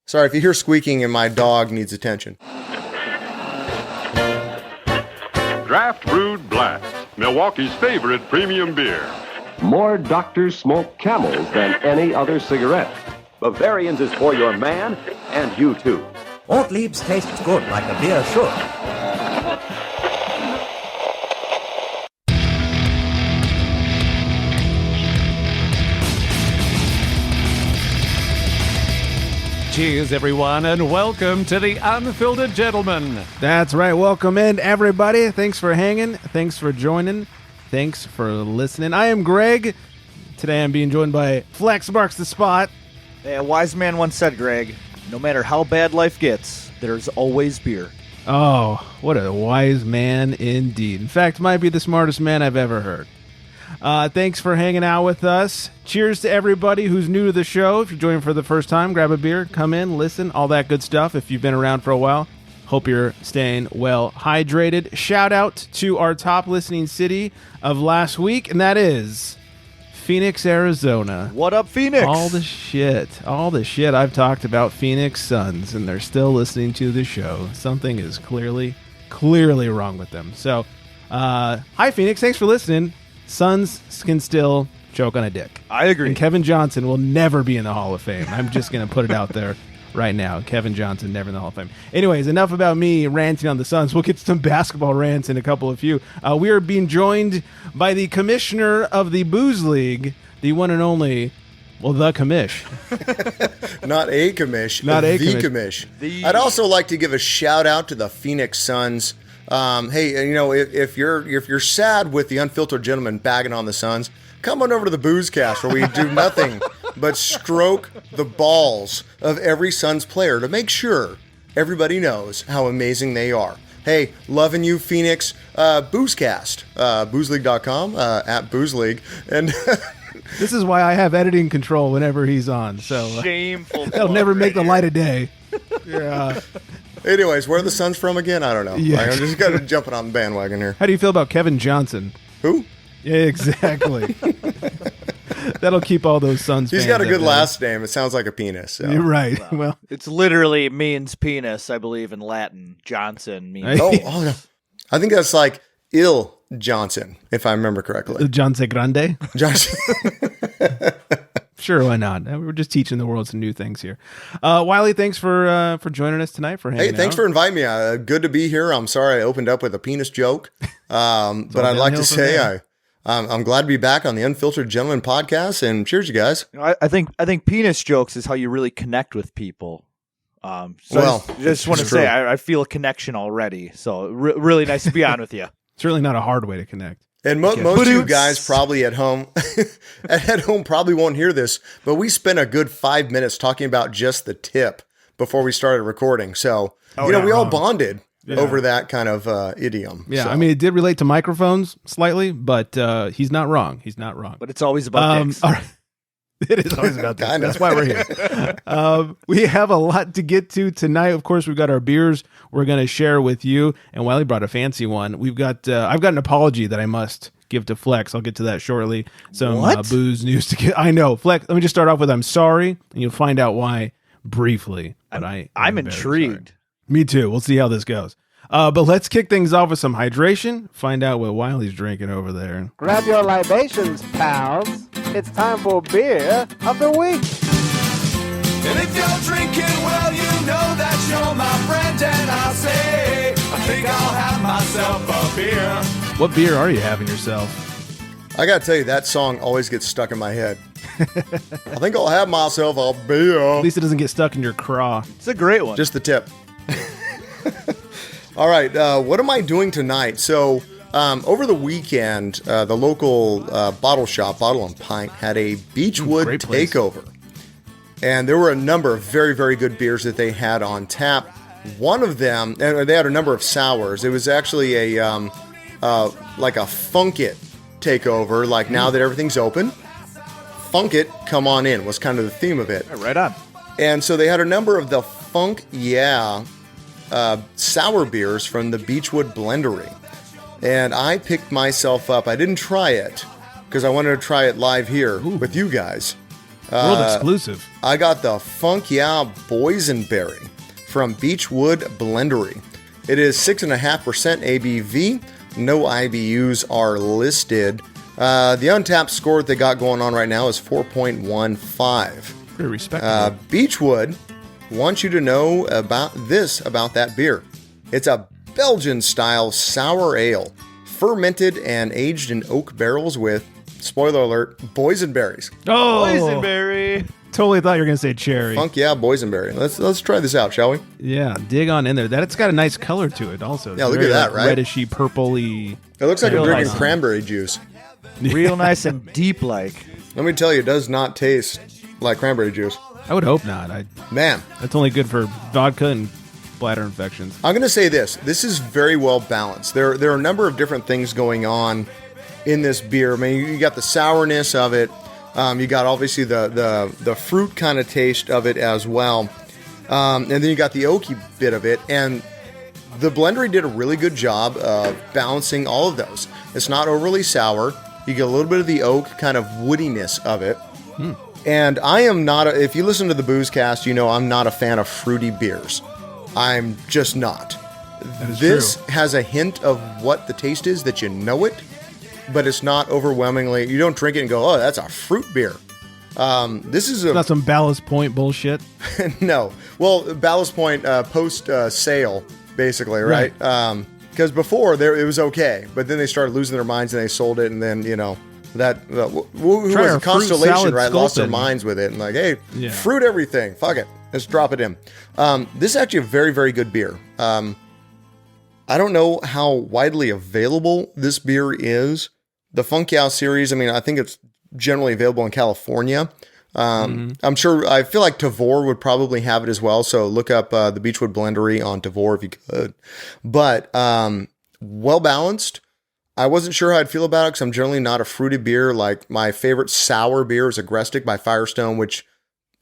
Sorry, if you hear squeaking and my dog needs attention. Draft Brewed Blast, Milwaukee's favorite premium beer. More doctors smoke Camels than any other cigarette. Bavarians is for your man and you too. Ortlieb's tastes good like a beer should. Cheers, everyone, and welcome to the Unfiltered Gentleman. That's right. Welcome in, everybody. Thanks for hanging. Thanks for joining. Thanks for listening. I am Greg. Today I'm being joined by Flex Marks the Spot. Hey, a wise man once said, Greg, no matter how bad life gets, there's always beer. Oh, what a wise man indeed. In fact, might be the smartest man I've ever heard. Thanks for hanging out with us. Cheers to everybody who's new to the show. If you're joining for the first time, grab a beer, come in, listen, all that good stuff. If you've been around for a while, hope you're staying well hydrated. Shout out to our top listening city of last week, and that is Phoenix, Arizona. What up, Phoenix? All the shit I've talked about Phoenix Suns, and they're still listening to the show. Something is clearly wrong with them. So, hi, Phoenix. Thanks for listening. Suns can still choke on a dick. I agree. And Kevin Johnson will never be in the Hall of Fame. I'm just going to put it out there right now. Kevin Johnson, never in the Hall of Fame. Anyways, enough about me ranting on the Suns. We'll get to some basketball rants in a couple of few. We are being joined by the commissioner of the Booze League, the one and only, well, the commish. Not a commish, the commish. I'd also like to give a shout out to the Phoenix Suns. Hey, you know, if you're sad with the Unfiltered Gentleman bagging on the Suns, come on over to the Boozecast where we do nothing but stroke the balls of every Suns player to make sure everybody knows how amazing they are. Hey, loving you, Phoenix. Boozecast, boozeleague.com, at boozeleague, and this is why I have editing control whenever he's on. So shameful. They'll never make the light of day. Yeah. Anyways, where are the Suns from again? I don't know. Yeah. I'm just kind of jumping on the bandwagon here. How do you feel about Kevin Johnson? Who? Yeah, exactly. That'll keep all those Suns fans. He's got a good last name. It sounds like a penis. So. You're right. Well, it's literally means penis, I believe, in Latin. Johnson means. Oh, no. I think that's like Il Johnson, if I remember correctly. Johnson Grande? Johnson. Sure, why not? We're just teaching the world some new things here. Wylie, thanks for joining us tonight. Hey, thanks for inviting me. Good to be here. I'm sorry I opened up with a penis joke, but I'd like to say I'm glad to be back on the Unfiltered Gentleman podcast. And cheers, you guys. I think penis jokes is how you really connect with people. I just want to say I feel a connection already. So really nice to be on with you. It's really not a hard way to connect. And most of you guys probably at home probably won't hear this, but we spent a good 5 minutes talking about just the tip before we started recording. So, we all bonded over that kind of idiom. Yeah, so. I mean, it did relate to microphones slightly, but he's not wrong. He's not wrong. But it's always about dicks. All right. It is always about that. That's why we're here. We have a lot to get to tonight. Of course, we've got our beers we're going to share with you. And Wylie brought a fancy one. We've got. I've got an apology that I must give to Flex. I'll get to that shortly. Some booze news to get. I know, Flex. Let me just start off with I'm sorry, and you'll find out why briefly. But I'm intrigued. Sorry. Me too. We'll see how this goes. But let's kick things off with some hydration. Find out what Wylie's drinking over there. Grab your libations, pals. It's time for Beer of the Week. And if you're drinking, well, you know that you're my friend. And I'll say, I think I'll have myself a beer. What beer are you having yourself? I got to tell you, that song always gets stuck in my head. I think I'll have myself a beer. At least it doesn't get stuck in your craw. It's a great one. Just the tip. All right, what am I doing tonight? So over the weekend, the local bottle shop, Bottle and Pint, had a Beachwood takeover. And there were a number of very, very good beers that they had on tap. One of them, and they had a number of sours. It was actually like a Funk It takeover, like now that everything's open. Funk It, come on in, was kind of the theme of it. Right on. And so they had a number of the Funk Yeah sour beers from the Beachwood Blendery. And I picked myself up. I didn't try it because I wanted to try it live here with you guys. World exclusive. I got the Funk Yeah Boysenberry from Beachwood Blendery. It is 6.5% ABV. No IBUs are listed. The untapped score they got going on right now is 4.15. Pretty respectable. Beachwood wants you to know about that beer. It's a Belgian-style sour ale, fermented and aged in oak barrels with, spoiler alert, boysenberries. Oh, Boysenberry. Totally thought you were going to say cherry. Funk Yeah Boysenberry. Let's try this out, shall we? Yeah, dig on in there. It's got a nice color to it also. It's yeah, look at that, right? Redishy, purpley. It looks like I'm drinking nice. cranberry juice. Real nice and deep like. Let me tell you, it does not taste like cranberry juice. I would hope not. Man. That's only good for vodka and bladder infections. I'm going to say this. This is very well balanced. There are a number of different things going on in this beer. I mean, you got the sourness of it. You got obviously the fruit kind of taste of it as well. And then you got the oaky bit of it. And the Blendery did a really good job of balancing all of those. It's not overly sour. You get a little bit of the oak kind of woodiness of it. And I am not, if you listen to the Boozecast, you know I'm not a fan of fruity beers. I'm just not. This has a hint of what the taste is that you know it, but it's not overwhelmingly, you don't drink it and go, oh, that's a fruit beer. This is not some Ballast Point bullshit. No. Well, Ballast Point post sale, basically, right? Because before it was okay, but then they started losing their minds and they sold it, and then who was a Constellation, right? Lost their minds with it and like, hey, fruit everything, fuck it, let's drop it in. This is actually a very, very good beer. I don't know how widely available this beer is. The Funk Yeah series, I mean, I think it's generally available in California. I'm sure, I feel like Tavour would probably have it as well. So look up the Beachwood Blendery on Tavour if you could. But well balanced. I wasn't sure how I'd feel about it because I'm generally not a fruity beer. Like my favorite sour beer is Agrestic by Firestone, which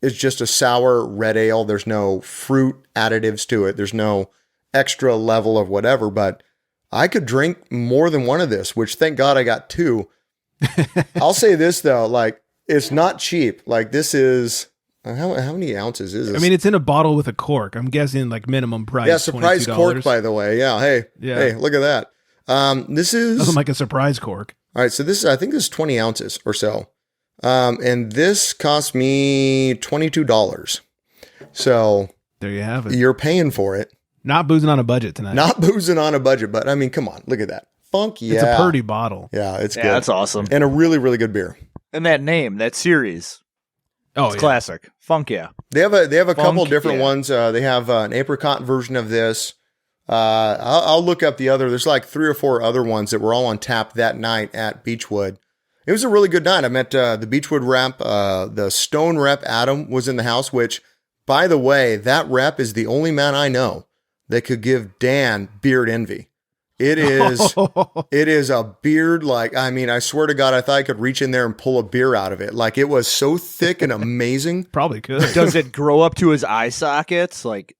is just a sour red ale. There's no fruit additives to it. There's no extra level of whatever, but I could drink more than one of this, which thank God I got two. I'll say this though, like it's not cheap. Like this is, how many ounces is this? I mean, it's in a bottle with a cork. I'm guessing like minimum price. Yeah, surprise $22. Cork, by the way. Yeah. Hey, look at that. This is nothing like a surprise cork. All right. So this is, I think this is 20 ounces or so. And this cost me $22. So there you have it. You're paying for it. Not boozing on a budget tonight. Not boozing on a budget, but I mean, come on, look at that. Funk Yeah. It's a pretty bottle. Yeah, it's good. That's awesome. And a really, really good beer. And that name, that series. It's classic. Funk Yeah. They have a couple different ones. They have an apricot version of this. I'll look up the other. There's like 3 or 4 other ones that were all on tap that night at Beachwood. It was a really good night. I met the Beachwood rep. The Stone rep, Adam, was in the house, which, by the way, that rep is the only man I know that could give Dan beard envy. It is a beard like, I mean, I swear to God, I thought I could reach in there and pull a beer out of it. Like it was so thick and amazing. Probably could. Does it grow up to his eye sockets? Like,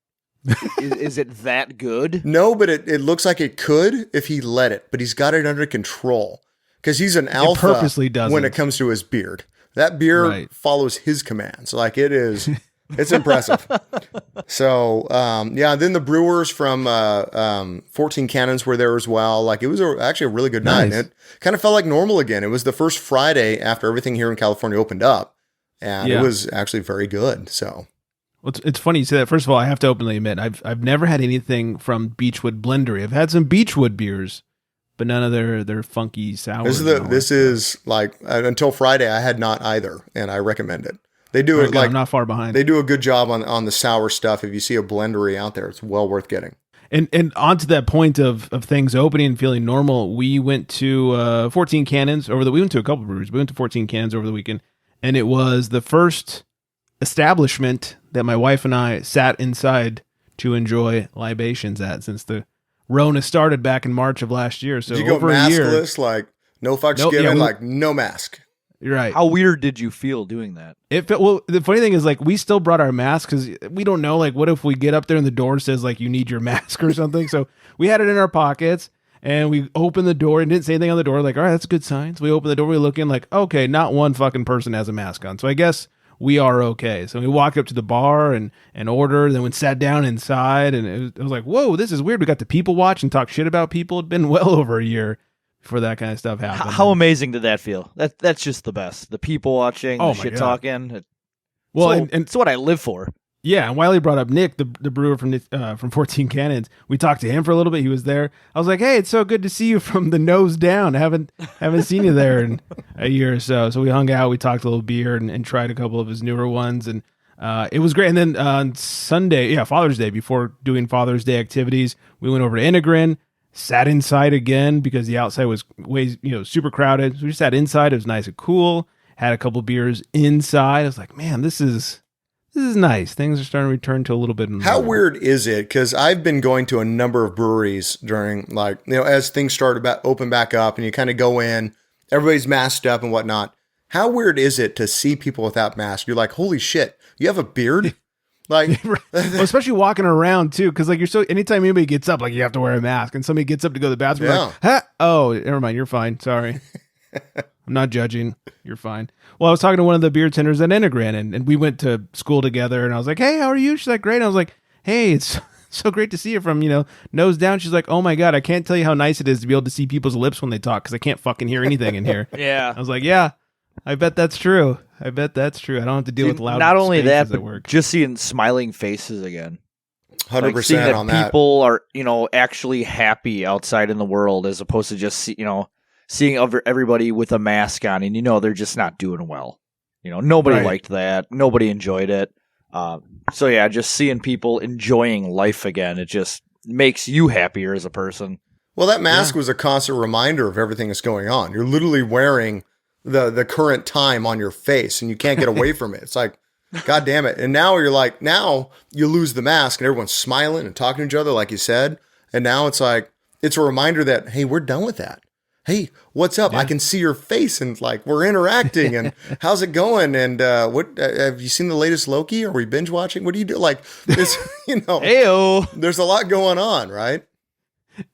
is it that good? No, but it looks like it could if he let it, but he's got it under control because he's an alpha purposely doesn't. When it comes to his beard. That beard follows his commands. Like it is... It's impressive. So, then the brewers from 14 Cannons were there as well. Like it was actually a really good night. And it kind of felt like normal again. It was the first Friday after everything here in California opened up, and it was actually very good. So, well, it's funny you say that. First of all, I have to openly admit I've never had anything from Beachwood Blendery. I've had some Beachwood beers, but none of their funky sour. This is like until Friday I had not either, and I recommend it. They do it like I'm not far behind. They do a good job on the sour stuff. If you see a Blendery out there, it's well worth getting. And on to that point of things opening and feeling normal, we went to 14 Cannons we went to a couple breweries. We went to 14 Cannons over the weekend, and it was the first establishment that my wife and I sat inside to enjoy libations at since the Rona started back in March of last year. So did you over go a year, maskless, like no fucks given, like no mask. You're right. How weird did you feel doing that? The funny thing is, like, we still brought our masks because we don't know, like, what if we get up there and the door says, like, you need your mask or something? So we had it in our pockets and we opened the door and didn't say anything on the door. Like, all right, that's a good sign. So we opened the door, we look in, like, okay, not one fucking person has a mask on. So I guess we are okay. So we walked up to the bar and ordered, then we sat down inside, and it was like, whoa, this is weird. We got to people watch and talk shit about people. It'd been well over a year before that kind of stuff happened. How amazing did that feel? That's just the best. The people watching, the shit talking. Well, it's what I live for. Yeah, and Wylie brought up Nick, the brewer from 14 Cannons. We talked to him for a little bit. He was there. I was like, "Hey, it's so good to see you from the nose down. Haven't seen you there in a year or so." So we hung out. We talked a little beer and tried a couple of his newer ones, and it was great. And then on Sunday, Father's Day, before doing Father's Day activities, we went over to Integrin, sat inside again because the outside was super crowded. So we just sat inside. It was nice and cool. Had a couple beers inside. I was like, man, this is nice. Things are starting to return to a little bit. How weird is it? Because I've been going to a number of breweries during, as things start to open back up, and you kind of go in, everybody's masked up and whatnot. How weird is it to see people without masks? You're like, holy shit, you have a beard? Well, especially walking around too, because anytime anybody gets up, you have to wear a mask, and somebody gets up to go to the bathroom, oh, never mind, you're fine. Sorry. I'm not judging. You're fine. Well, I was talking to one of the beer tenders at Integrin, and we went to school together, and I was like, hey, how are you? She's like, great. And I was like, hey, it's so great to see you from, nose down. She's like, oh my God, I can't tell you how nice it is to be able to see people's lips when they talk, because I can't fucking hear anything in here. Yeah. I was like, yeah, I bet that's true. I don't have to deal with loud not only that, but work. Just seeing smiling faces again. 100% on that. People are, actually happy outside in the world, as opposed to just, seeing everybody with a mask on, and they're just not doing well. Nobody liked that. Nobody enjoyed it. So yeah, just seeing people enjoying life again, it just makes you happier as a person. Well, that mask was a constant reminder of everything that's going on. You're literally wearing the current time on your face, and you can't get away from it. It's like, God damn it. And now now you lose the mask, and everyone's smiling and talking to each other, like you said. And now it's like, it's a reminder that, hey, we're done with that. Hey, what's up? Yeah. I can see your face, and we're interacting, and how's it going? And what have you seen the latest Loki? Are we binge watching? What do you do? This, Heyo. There's a lot going on, right?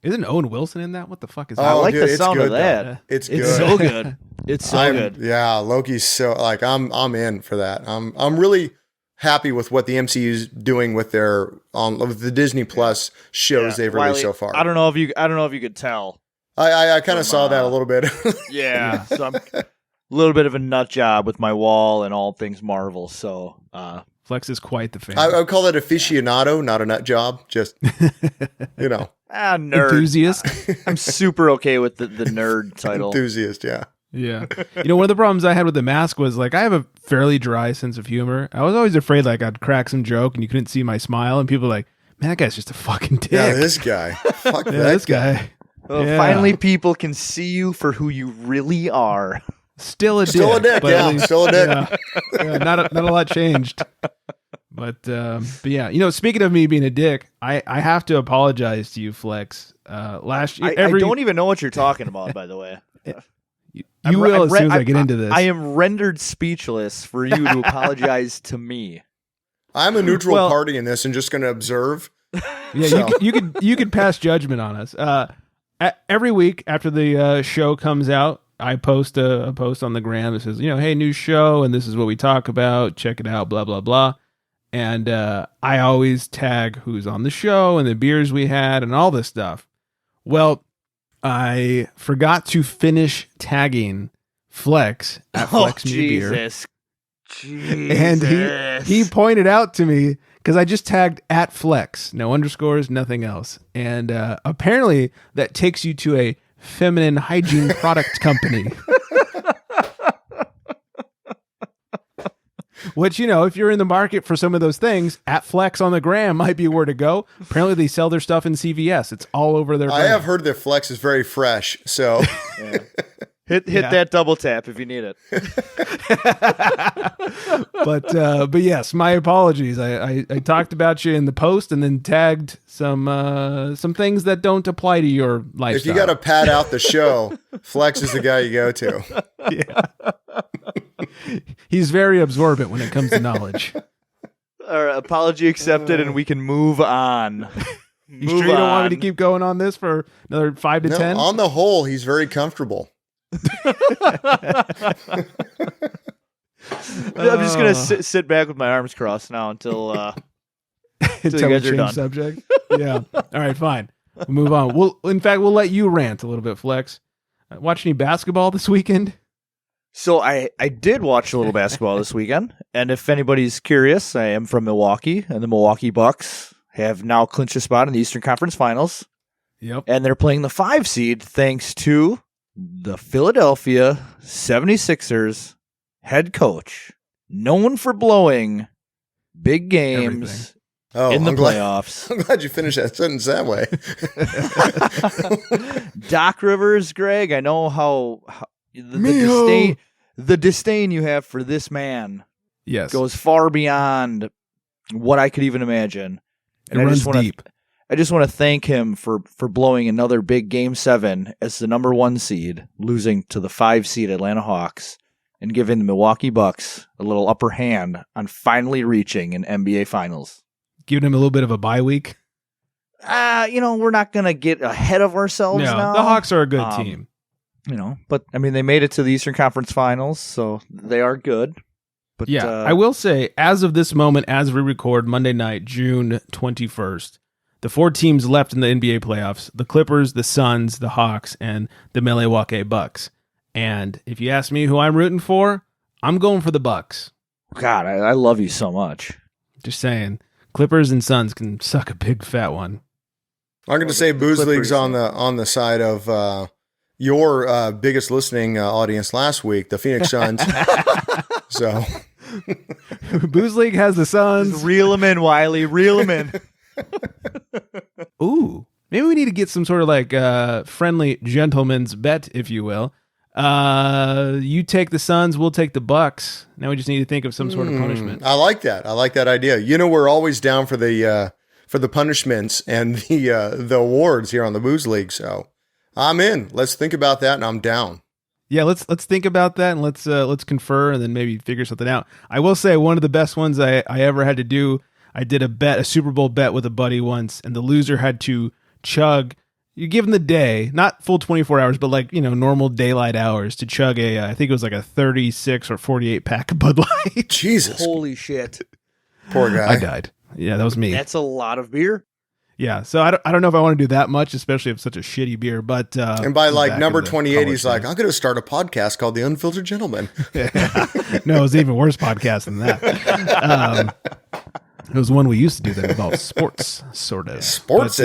Isn't Owen Wilson in that? What the fuck is that? I like the sound of that. It's good. It's so good. It's so good. Yeah, Loki's so I'm in for that. I'm really happy with what the MCU's doing with their with the Disney Plus shows they've released so far. I don't know if you could tell. I kind of saw that a little bit. Yeah, so I'm a little bit of a nut job with my wall and all things Marvel. So Flex is quite the fan. I would call it aficionado, not a nut job. Just nerd enthusiast. I'm super okay with the nerd title. Enthusiast, yeah. Yeah. One of the problems I had with the mask was I have a fairly dry sense of humor. I was always afraid I'd crack some joke and you couldn't see my smile, and people were like, man, that guy's just a fucking dick. Yeah, this guy. Fuck that this guy. Well, finally, people can see you for who you really are. Still a dick. Still a dick, yeah. Still a dick. Yeah, not a lot changed. But yeah, speaking of me being a dick, I have to apologize to you, Flex. Last year, I don't even know what you're talking about, by the way. You will as soon as I get into this. I am rendered speechless for you to apologize to me. I'm a neutral party in this and just going to observe. Yeah, so. you could pass judgment on us. Every week after the show comes out, I post a post on the gram that says, hey, new show, and this is what we talk about. Check it out, blah, blah, blah. And I always tag who's on the show and the beers we had and all this stuff. Well, I forgot to finish tagging Flex at Flex Me Beer. And he pointed out to me, because I just tagged at Flex, no underscores, nothing else. And apparently that takes you to a feminine hygiene product company. Which, if you're in the market for some of those things, at Flex on the gram might be where to go. Apparently they sell their stuff in CVS. It's all over their brand. I have heard that Flex is very fresh, so... Yeah. Hit that double tap if you need it. But yes, my apologies. I talked about you in the post and then tagged some things that don't apply to your lifestyle. If you got to pad out the show, Flex is the guy you go to. Yeah. He's very absorbent when it comes to knowledge. All right, apology accepted, and we can move on. You sure you don't want me to keep going on this for another 5 to 10? On the whole, he's very comfortable. I'm just gonna sit back with my arms crossed now until you guys are done. Subject. Yeah. All right. Fine. We'll move on. We'll let you rant a little bit, Flex. Watch any basketball this weekend? So I did watch a little basketball this weekend, and if anybody's curious, I am from Milwaukee, and the Milwaukee Bucks have now clinched a spot in the Eastern Conference Finals. Yep. And they're playing the 5 seed thanks to the Philadelphia 76ers head coach, known for blowing big games in the playoffs. I'm glad you finished that sentence that way. Doc Rivers, Greg, I know how the disdain you have for this man goes far beyond what I could even imagine. And it runs deep. I just want to thank him for blowing another big Game 7 as the number 1 seed, losing to the 5 seed Atlanta Hawks, and giving the Milwaukee Bucks a little upper hand on finally reaching an NBA Finals. Giving him a little bit of a bye week? We're not going to get ahead of ourselves now. The Hawks are a good team. But I mean, they made it to the Eastern Conference Finals, so they are good. But I will say, as of this moment, as we record Monday night, June 21st, the 4 teams left in the NBA playoffs: the Clippers, the Suns, the Hawks, and the Milwaukee Bucks. And if you ask me who I'm rooting for, I'm going for the Bucks. God, I love you so much. Just saying, Clippers and Suns can suck a big fat one. I'm going to say Booze League's on the side of your biggest listening audience last week, the Phoenix Suns. So Booze League has the Suns. Just reel them in, Wylie. Reel them in. Ooh, maybe we need to get some sort of like friendly gentleman's bet, if you will. You take the Suns, we'll take the Bucks. Now we just need to think of some sort of punishment. I like that. I like that idea. We're always down for the punishments and the awards here on the Booze League. So I'm in. Let's think about that, and I'm down. Yeah, let's think about that, and let's confer, and then maybe figure something out. I will say one of the best ones I ever had to do. I did a Super Bowl bet with a buddy once, and the loser had to chug. You give him the day, not full 24 hours, but like, normal daylight hours to chug I think it was like a 36 or 48 pack of Bud Light. Jesus. Holy shit. Poor guy. I died. Yeah, that was me. That's a lot of beer. Yeah, so I don't know if I want to do that much, especially if it's such a shitty beer. But and by like number 28, he's like, I'm going to start a podcast called The Unfiltered Gentleman. No, it was an even worse podcast than that. It was one we used to do that involved sports, sort of. Sports,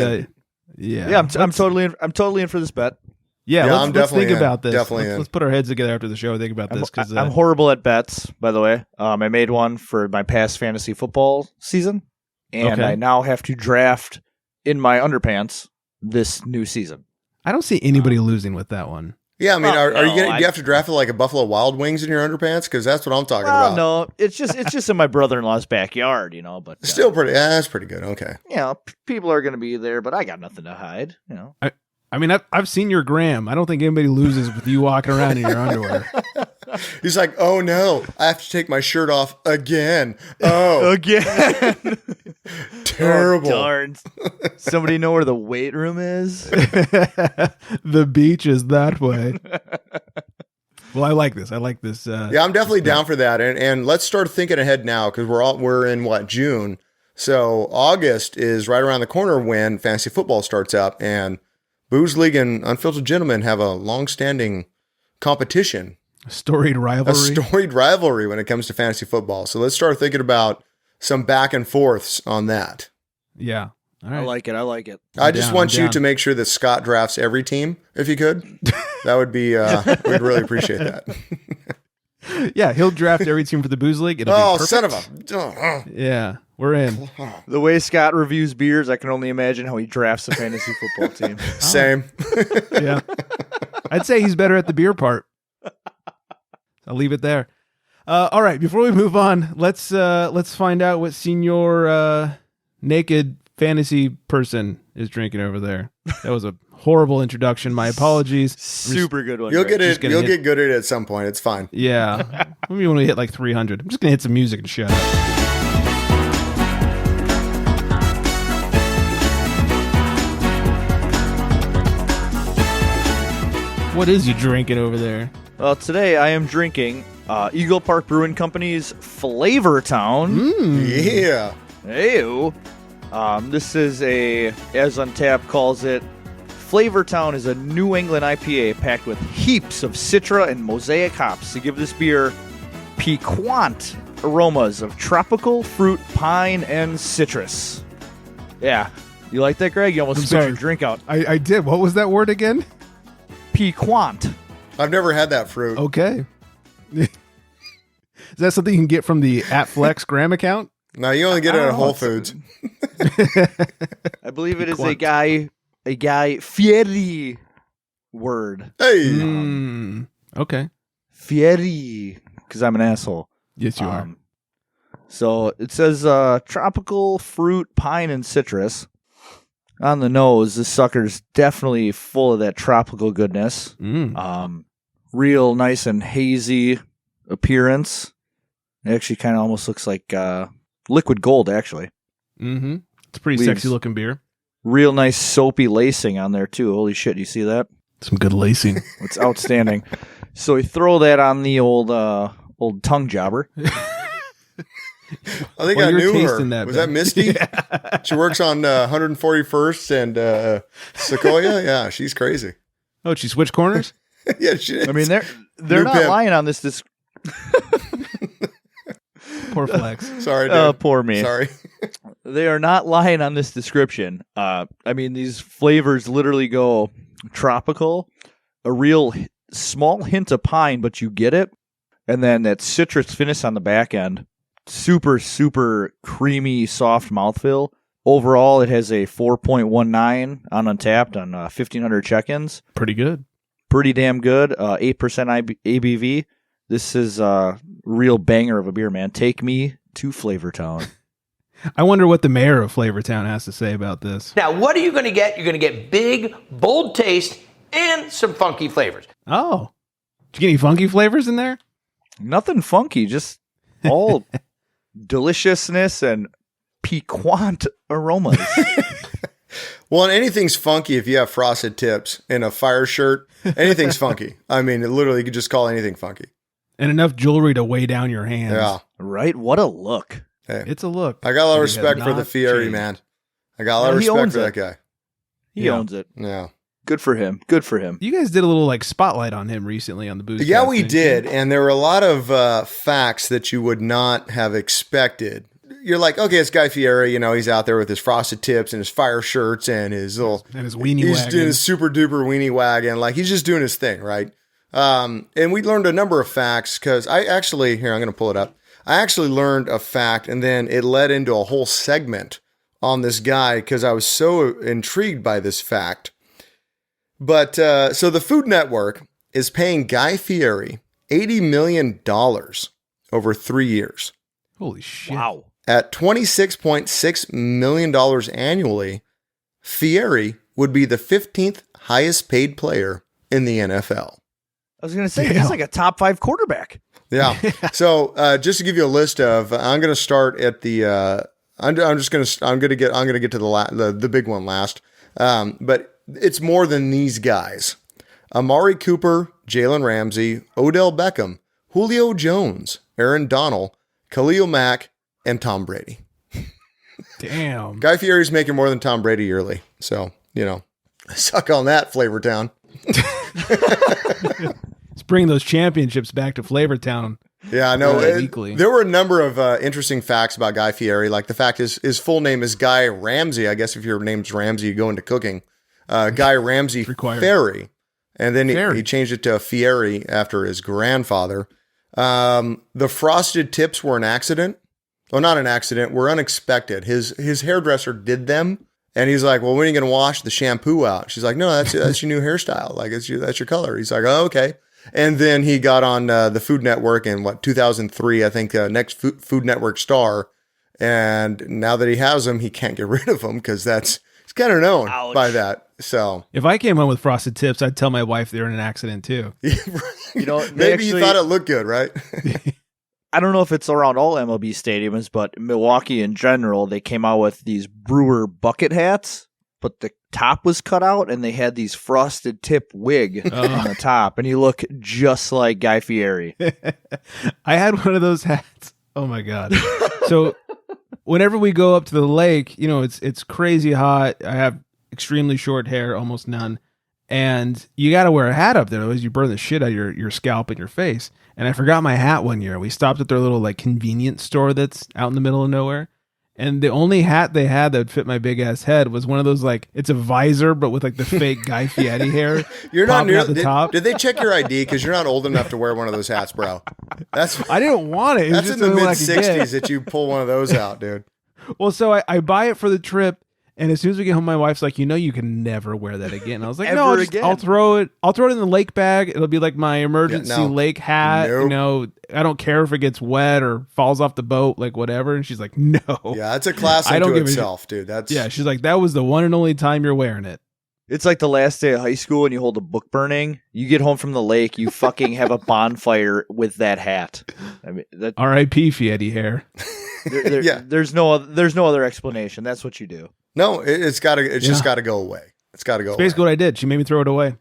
yeah. I'm totally in for this bet. Yeah, let's think about this. Definitely, let's put our heads together after the show and think about this. Because I'm horrible at bets, by the way. I made one for my past fantasy football season, and I now have to draft in my underpants this new season. I don't see anybody losing with that one. Yeah, I mean, do you have to draft it like a Buffalo Wild Wings in your underpants? Because that's what I'm talking about. No, it's just in my brother-in-law's backyard, but still pretty. That's pretty good. Okay. People are going to be there, but I got nothing to hide. I mean, I've seen your gram. I don't think anybody loses with you walking around in your underwear. He's like, oh no, I have to take my shirt off again. Oh, again. Terrible. Oh, darn. Somebody know where the weight room is? The beach is that way. Well, I like this. Yeah, I'm definitely down for that. And let's start thinking ahead now, because we're in June. So August is right around the corner when fantasy football starts up, and Booze League and Unfiltered Gentlemen have a long-standing competition. A storied rivalry when it comes to fantasy football. So let's start thinking about some back and forths on that. Yeah. All right. I like it. I just want you to make sure that Scott drafts every team, if you could. That would be, we'd really appreciate that. Yeah, he'll draft every team for the Booze League. Oh, son of a... Yeah, we're in. The way Scott reviews beers, I can only imagine how he drafts a fantasy football team. Same. Yeah. I'd say he's better at the beer part. I'll leave it there. All right, before we move on, let's find out what Senior naked fantasy person is drinking over there. That was a horrible introduction. My apologies. Super good one. You'll get it. You'll get good at it at some point. It's fine. Yeah. Maybe when we hit like 300. I'm just gonna hit some music and shut up. What is you drinking over there? Well, today I am drinking Eagle Park Brewing Company's Flavor Town. Yeah. Ew. This is as Untapped calls it, Flavor Town is a New England IPA packed with heaps of Citra and Mosaic hops to give this beer piquant aromas of tropical fruit, pine, and citrus. Yeah. You like that, Greg? You almost spit your drink out. I did. What was that word again? Piquant. I've never had that fruit. Okay. Is that something you can get from the @Flex Graham account? No, you only get it at Whole Foods. I believe it is a Guy Fieri word. Hey. Okay. Fieri, because I'm an asshole. Yes, you are. So it says tropical fruit, pine, and citrus. On the nose, this sucker's definitely full of that tropical goodness. Real nice and hazy appearance. It actually kind of almost looks like liquid gold, actually. Mm-hmm. It's a pretty sexy looking beer. Real nice soapy lacing on there, too. Holy shit, you see that? Some good lacing. It's outstanding. So we throw that on the old tongue jobber. I think I knew her. Was that Misty? Yeah. She works on 141st and Sequoia. Yeah, she's crazy. Oh, she switched corners? Yeah, she is. I mean, they're not lying on this. Poor Flex. Sorry, dude. Poor me. Sorry. They are not lying on this description. I mean, these flavors literally go tropical, a real small hint of pine, but you get it. And then that citrus finish on the back end. Super, super creamy, soft mouthfeel. Overall, it has a 4.19 on Untapped on 1,500 check-ins. Pretty good. Pretty damn good. 8% ABV. This is a real banger of a beer, man. Take me to Flavor Town. I wonder what the mayor of Flavor Town has to say about this. Now, what are you going to get? You're going to get big, bold taste and some funky flavors. Oh. Did you get any funky flavors in there? Nothing funky, just all deliciousness and piquant aromas. Well, and anything's funky if you have frosted tips and a fire shirt. Anything's funky. I mean, literally, you could just call anything funky. And enough jewelry to weigh down your hands. Yeah. Right? What a look. Hey, it's a look. I got a lot of respect for the Fieri, man. I got a lot of respect for that guy. He owns it. Yeah. Good for him. Good for him. You guys did a little spotlight on him recently on the Booze. Yeah, we did. And there were a lot of facts that you would not have expected. You're like, okay, it's Guy Fieri. You know, he's out there with his frosted tips and his fire shirts and his little... And his weenie wagon. He's doing his super-duper weenie wagon. Like, he's just doing his thing, right? And we learned a number of facts because I actually... Here, I'm going to pull it up. I actually learned a fact, and then it led into a whole segment on this guy because I was so intrigued by this fact. But so the Food Network is paying Guy Fieri $80 million over 3 years. Holy shit. Wow. At $26.6 million annually, Fieri would be the 15th highest paid player in the NFL. I was going to say, he's like a top 5 quarterback. Yeah. So just to give you a list of, I'm going to start at the, I'm going to get to the big one last. But it's more than these guys. Amari Cooper, Jalen Ramsey, Odell Beckham, Julio Jones, Aaron Donald, Khalil Mack, and Tom Brady. Damn. Guy Fieri's making more than Tom Brady yearly. So, you know, suck on that, Flavor Town. Let's bring those championships back to Flavor Town. Yeah, I know. There were a number of interesting facts about Guy Fieri. Like the fact is his full name is Guy Ramsey. I guess if your name's Ramsey, you go into cooking. Guy Ramsey Fieri. And then he changed it to Fieri after his grandfather. The frosted tips were an accident. Well, not an accident. Were unexpected. His hairdresser did them. And he's like, well, when are you going to wash the shampoo out? She's like, no, that's your new hairstyle. Like, that's your color. He's like, oh, okay. And then he got on the Food Network in 2003, I think, next Food Network star. And now that he has them, he can't get rid of them because he's kind of known by that. So if I came home with frosted tips, I'd tell my wife they're in an accident too. You know, maybe you thought it looked good, right? I don't know if it's around all MLB stadiums, but Milwaukee in general, they came out with these brewer bucket hats. but the top was cut out, and they had these frosted tip wig on the top, and you look just like Guy Fieri. I had one of those hats. Oh my God. So whenever we go up to the lake, you know, it's crazy hot. I have extremely short hair, almost none. And you got to wear a hat up there, otherwise you burn the shit out of your scalp and your face. And I forgot my hat one year. We stopped at their little like convenience store that's out in the middle of nowhere. And the only hat they had that would fit my big ass head was one of those, like, it's a visor, but with like the fake Guy Fieri hair. You're not near the top. Did they check your ID? Because you're not old enough to wear one of those hats, bro. I didn't want it. That's in the mid 60s that you pull one of those out, dude. Well, so I buy it for the trip. And as soon as we get home, my wife's like, you know, you can never wear that again. And I was like, no, I'll throw it in the lake bag. It'll be like my emergency lake hat. Nope. You know, I don't care if it gets wet or falls off the boat, like whatever. And she's like, no. Yeah, it's a class unto itself, dude. Yeah, she's like, that was the one and only time you're wearing it. It's like the last day of high school and you hold a book burning. You get home from the lake, you fucking have a bonfire with that hat. I mean, R.I.P. Fieri hair. Yeah. There's no other explanation. That's what you do. No, it's just got to go away. It's got to go away. Basically what I did. She made me throw it away.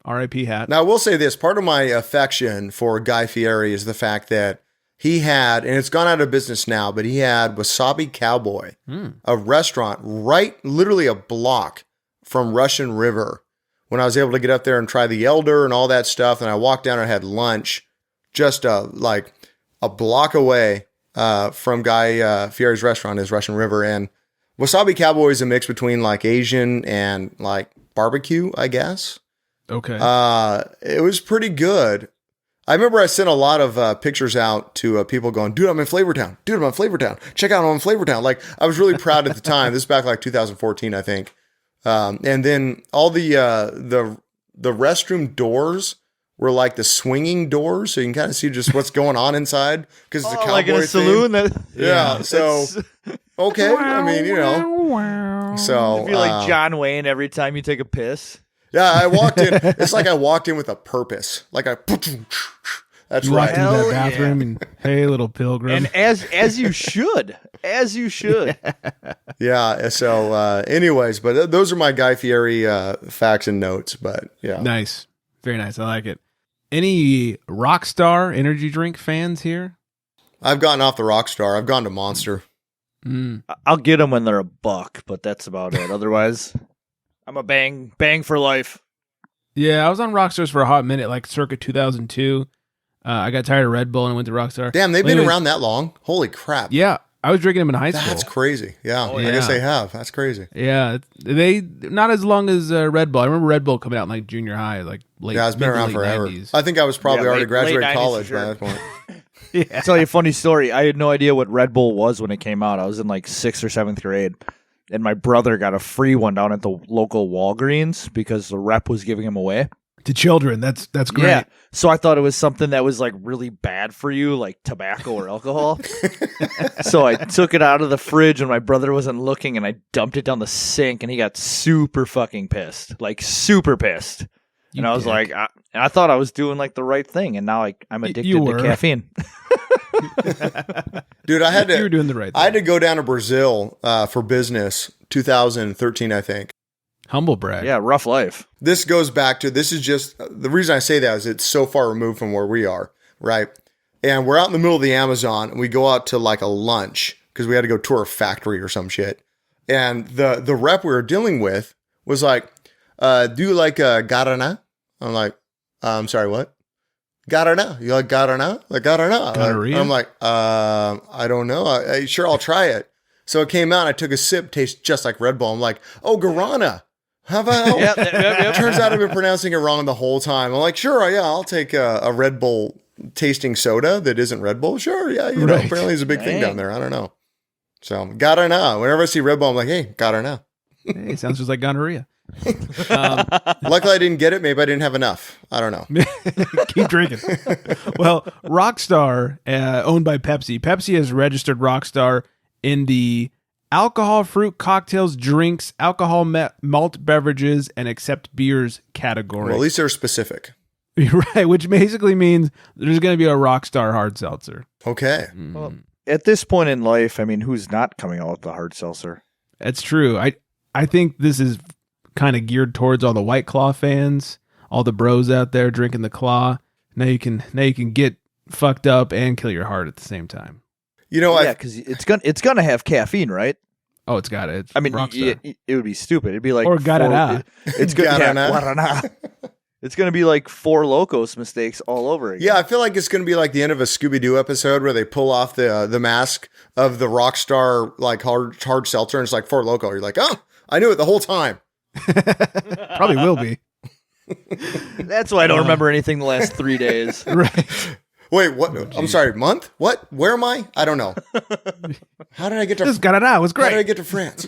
R.I.P. hat. Now, I will say this. Part of my affection for Guy Fieri is the fact that he had, and it's gone out of business now, but he had Wasabi Cowboy, a restaurant literally a block from Russian River. When I was able to get up there and try the Elder and all that stuff, and I walked down and had lunch just like a block away from Guy Fieri's restaurant is Russian River. And Wasabi Cowboy is a mix between like Asian and like barbecue, I guess. Okay. It was pretty good. I remember I sent a lot of pictures out to people going, dude, I'm in Flavortown. Dude, I'm in Flavortown. Check out, I'm in Flavortown. Like, I was really proud at the time. This is back like 2014, I think. And then all the restroom doors were like the swinging doors, so you can kind of see just what's going on inside because it's a cowboy like in a saloon. Yeah. So okay, I mean, you know, so you feel like John Wayne every time you take a piss. Yeah, I walked in. It's like I walked in with a purpose. Like that's you right. Walked into that bathroom and hey, little pilgrim. And as you should, Yeah. So, anyways, but those are my Guy Fieri facts and notes. But yeah, nice, very nice. I like it. Any Rockstar energy drink fans here? I've gotten off the Rockstar. I've gone to Monster. I'll get them when they're $1, but that's about it. Otherwise, I'm a bang for life. Yeah, I was on Rockstars for a hot minute, like circa 2002. I got tired of Red Bull and went to Rockstar. Damn, they've been around that long. Holy crap. Yeah, I was drinking them in high school. That's crazy. Yeah, I guess they have. That's crazy. Yeah, they not as long as Red Bull. I remember Red Bull coming out in like junior high, like late. Yeah, it's been around forever. 90s. I think I was probably already graduated 90s college sure. by that point. Yeah. I'll tell you a funny story. I had no idea what Red Bull was when it came out. I was in like 6th or 7th grade, and my brother got a free one down at the local Walgreens because the rep was giving them away. To children, that's great. Yeah, so I thought it was something that was like really bad for you, like tobacco or alcohol. So I took it out of the fridge when my brother wasn't looking, and I dumped it down the sink, and he got super fucking pissed, like super pissed. And I was like, I thought I was doing like the right thing, and now I'm addicted to caffeine. Dude, you were doing the right thing. I had to go down to Brazil for business, 2013, I think. Humble brag. Yeah, rough life. This goes back to, this is just, the reason I say that is it's so far removed from where we are, right? And we're out in the middle of the Amazon, and we go out to like a lunch because we had to go tour a factory or some shit. And the rep we were dealing with was like, do you like Guaraná? I'm like, I'm sorry, what? Guaraná. You like Guaraná? Like Guaraná. I'm like, I don't know. Sure, I'll try it. So it came out, I took a sip, tastes just like Red Bull. I'm like, oh, Guarana. How about? Yep. Turns out I've been pronouncing it wrong the whole time. I'm like, sure, yeah, I'll take a Red Bull tasting soda that isn't Red Bull. Sure, yeah, you know, apparently it's a big thing down there. I don't know. So, Guarana. Whenever I see Red Bull, I'm like, hey, Guarana. Hey, sounds just like gonorrhea. Luckily, I didn't get it. Maybe I didn't have enough. I don't know. Keep drinking. Well, Rockstar, owned by Pepsi. Pepsi has registered Rockstar in the alcohol, fruit, cocktails, drinks, alcohol, malt beverages, and except beers category. Well, at least they're specific. Right, which basically means there's going to be a Rockstar hard seltzer. Okay. Well, at this point in life, I mean, who's not coming out with the hard seltzer? That's true. I think this is kind of geared towards all the White Claw fans, all the bros out there drinking the Claw. Now you can get fucked up and kill your heart at the same time. You know, yeah, because it's gonna have caffeine, right? Oh, it's got it. I mean, it would be stupid. It'd be like or guarana. It's guarana. It's gonna be like Four Locos mistakes all over again. Yeah, I feel like it's gonna be like the end of a Scooby-Doo episode where they pull off the mask of the rock star like hard seltzer, and it's like Four Loko. You're like, oh, I knew it the whole time. Probably will be. That's why I don't remember anything the last 3 days. Right. Wait, what? Oh, I'm sorry, month? What? Where am I? I don't know. How did I get to This guarana was great. How did I get to France?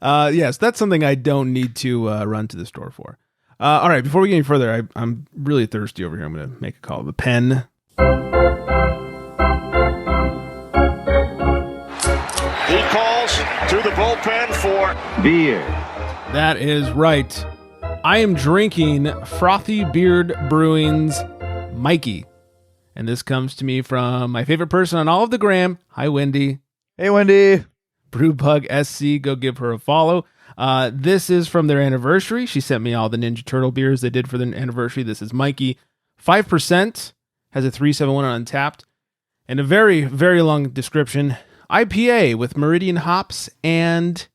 Yes, that's something I don't need to run to the store for. All right, before we get any further, I'm really thirsty over here. I'm going to make a call. The pen. He calls to the bullpen for beer. That is right. I am drinking Frothy Beard Brewing's Mikey. And this comes to me from my favorite person on all of the gram. Hi, Wendy. Hey, Wendy. Brewbug SC. Go give her a follow. This is from their anniversary. She sent me all the Ninja Turtle beers they did for their anniversary. This is Mikey. 5%. Has a 371 on Untapped. And a very, very long description. IPA with Meridian hops and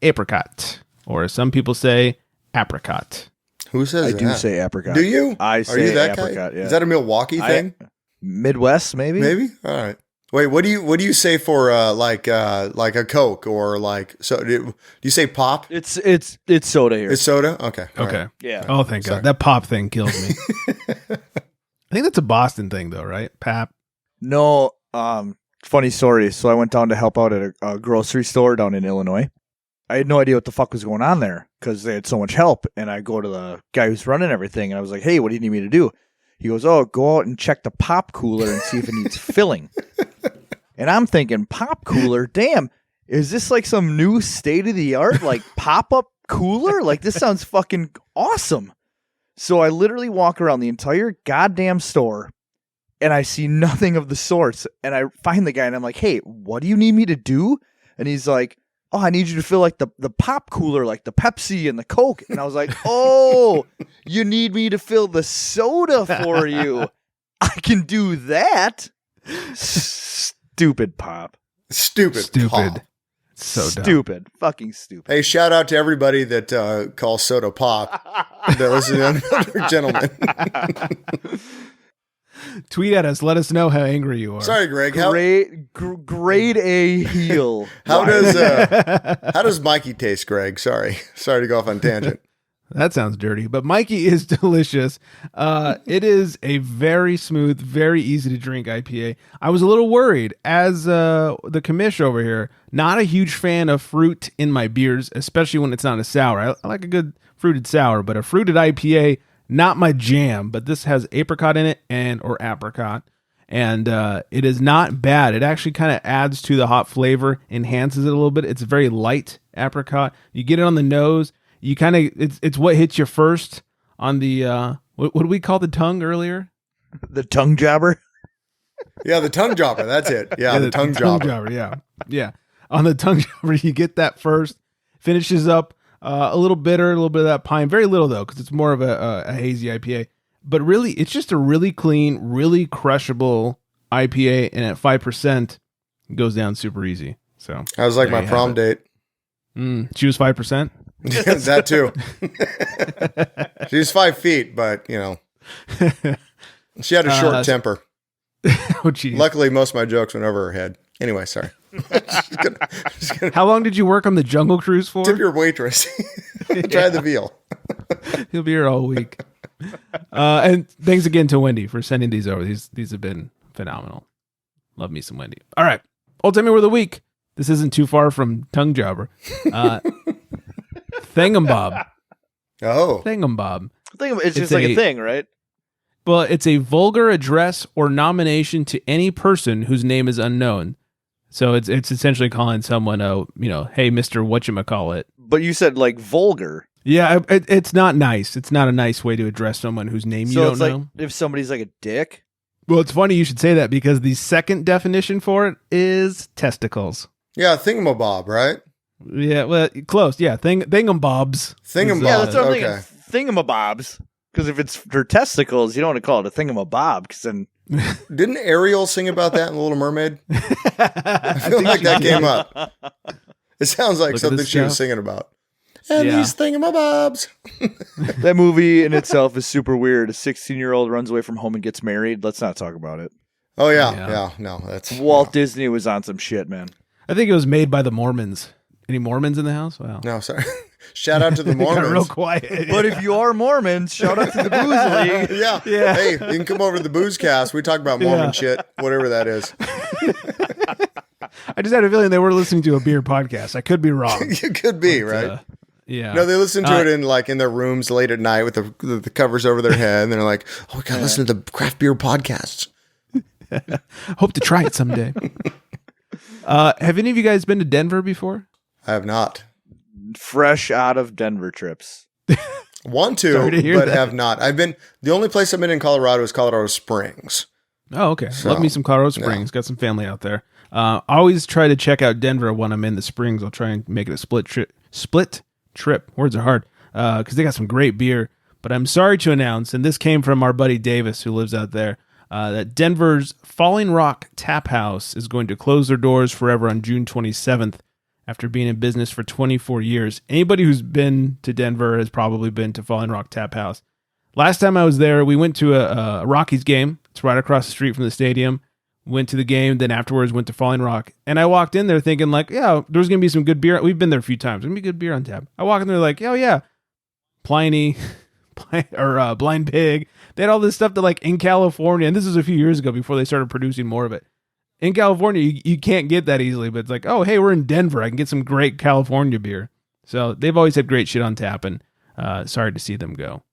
apricot. Or as some people say, apricot. Who says that? I do say apricot. Do you? I say Are you that apricot, guy? yeah. Is that a Milwaukee thing? Midwest, maybe? Maybe? All right. Wait, what do you say for like a Coke or like so? Do you say pop? It's soda here. It's soda. Okay. Okay. Right. Yeah. Oh, thank God. That pop thing kills me. I think that's a Boston thing, though, right? Pap. No. Funny story. So I went down to help out at a grocery store down in Illinois. I had no idea what the fuck was going on there because they had so much help. And I go to the guy who's running everything, and I was like, "Hey, what do you need me to do?" He goes, "Oh, go out and check the pop cooler and see if it needs filling." And I'm thinking, pop cooler? Damn, is this like some new state-of-the-art like pop-up cooler? Like, this sounds fucking awesome. So I literally walk around the entire goddamn store, and I see nothing of the sorts. And I find the guy, and I'm like, "Hey, what do you need me to do?" And he's like, "Oh, I need you to fill like the pop cooler, like the Pepsi and the Coke." And I was like, "Oh, you need me to fill the soda for you? I can do that." Stupid pop. Stupid. Pop. So dumb. Stupid. Fucking stupid. Hey, shout out to everybody that calls soda pop. That was another gentleman. Tweet at us. Let us know how angry you are. Sorry, Greg. Grade A heel. How does Mikey taste, Greg? Sorry to go off on tangent. That sounds dirty, but Mikey is delicious. It is a very smooth, very easy to drink IPA. I was a little worried as the commish over here. Not a huge fan of fruit in my beers, especially when it's not a sour. I like a good fruited sour, but a fruited IPA, not my jam. But this has apricot in it or apricot, and it is not bad. It actually kind of adds to the hot flavor, enhances it a little bit. It's very light apricot. You get it on the nose. You kind of it's what hits you first on the what do we call the tongue earlier? The tongue jobber. Yeah, the tongue jobber. That's it. Yeah, the tongue jobber. Yeah. On the tongue jobber, you get that first. Finishes up a little bitter, a little bit of that pine. Very little though, because it's more of a hazy IPA. But really, it's just a really clean, really crushable IPA, and at 5%, it goes down super easy. So I was like my prom date. She was 5%. Yeah, that too. She's 5 feet, but she had a short temper. Oh, geez. Luckily, most of my jokes went over her head. Anyway, sorry. Just gonna How long did you work on the Jungle Cruise for? tip your waitress. Try the veal. He'll be here all week. And thanks again to Wendy for sending these over. These have been phenomenal. Love me some Wendy. All right. Old Timey Word of the Week. This isn't too far from Tongue Jobber. Thingambob. Oh. Thingambob. It's just like a thing, right? Well, it's a vulgar address or nomination to any person whose name is unknown. So it's essentially calling someone hey, Mr. Whatchamacallit. But you said like vulgar. Yeah, it's not nice. It's not a nice way to address someone whose name you don't know. Like if somebody's like a dick. Well, it's funny you should say that because the second definition for it is testicles. Yeah, thingamabob, right? Yeah, well, close. Yeah, thingamabobs. Yeah, that's what I'm thinking. Thingamabobs. Because if it's for testicles, you don't want to call it a thingamabob. Because then didn't Ariel sing about that in The Little Mermaid? I feel like that came up. It sounds like something she was singing about. And these thingamabobs. That movie in itself is super weird. A 16-year-old runs away from home and gets married. Let's not talk about it. Oh yeah. No, that's Walt Disney was on some shit, man. I think it was made by the Mormons. Any Mormons in the house? Wow. No, sorry. Shout out to the Mormons. Got real quiet. But if you are Mormons, shout out to the Booze League. Yeah. Hey, you can come over to the Booze Cast. We talk about Mormon shit, whatever that is. I just had a feeling they were listening to a beer podcast. I could be wrong. You could be, right? Yeah. No, they listen to it in their rooms late at night with the covers over their head, and they're like, "Oh, we gotta listen to the craft beer podcasts." Hope to try it someday. Have any of you guys been to Denver before? I have not. Fresh out of Denver trips. Want to but have not. The only place I've been in Colorado is Colorado Springs. Oh, okay. So, love me some Colorado Springs. Got some family out there. I always try to check out Denver when I'm in the Springs. I'll try and make it a split trip. Words are hard. Because they got some great beer. But I'm sorry to announce, and this came from our buddy Davis who lives out there, that Denver's Falling Rock Tap House is going to close their doors forever on June 27th after being in business for 24 years. Anybody who's been to Denver has probably been to Falling Rock Tap House. Last time I was there, we went to a Rockies game. It's right across the street from the stadium. Went to the game, then afterwards went to Falling Rock. And I walked in there thinking like, yeah, there's going to be some good beer. We've been there a few times. There's going to be good beer on tap. I walk in there like, oh yeah, Pliny or Blind Pig. They had all this stuff that like in California, and this is a few years ago before they started producing more of it. In California, you can't get that easily, but it's like, oh, hey, we're in Denver. I can get some great California beer. So they've always had great shit on tap, and sorry to see them go.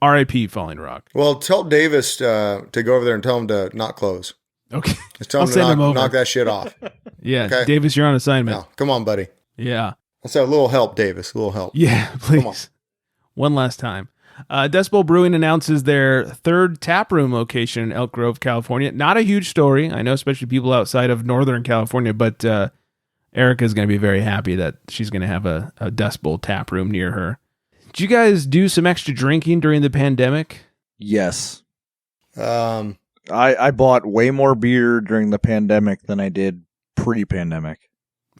R.I.P. Falling Rock. Well, tell Davis to go over there and tell him to not close. Okay. Just tell him to knock that shit off. Yeah, okay? Davis, you're on assignment. No, come on, buddy. Yeah. Let's have a little help, Davis. A little help. Yeah, please. One last time. Decibel Brewing announces their third taproom location in Elk Grove, California. Not a huge story. I know, especially people outside of Northern California, but Erica's going to be very happy that she's going to have a Decibel taproom near her. Did you guys do some extra drinking during the pandemic? Yes. I bought way more beer during the pandemic than I did pre-pandemic.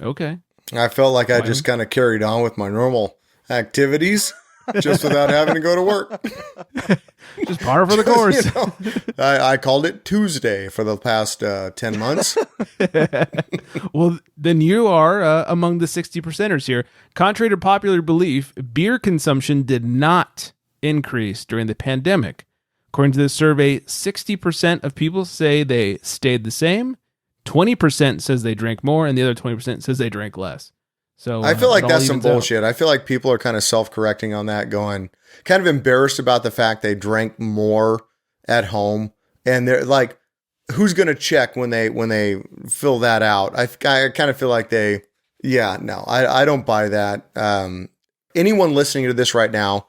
Okay. I felt like I just kind of carried on with my normal activities. Just without having to go to work. Just par for the course. You know, I called it Tuesday for the past 10 months. Well, then you are among the 60%ers here. Contrary to popular belief, beer consumption did not increase during the pandemic. According to this survey, 60% of people say they stayed the same, 20% says they drank more, and the other 20% says they drank less. So I feel like that's some bullshit. I feel like people are kind of self-correcting on that, going kind of embarrassed about the fact they drank more at home, and they're like, who's going to check when they fill that out? I kind of feel like I don't buy that. Anyone listening to this right now,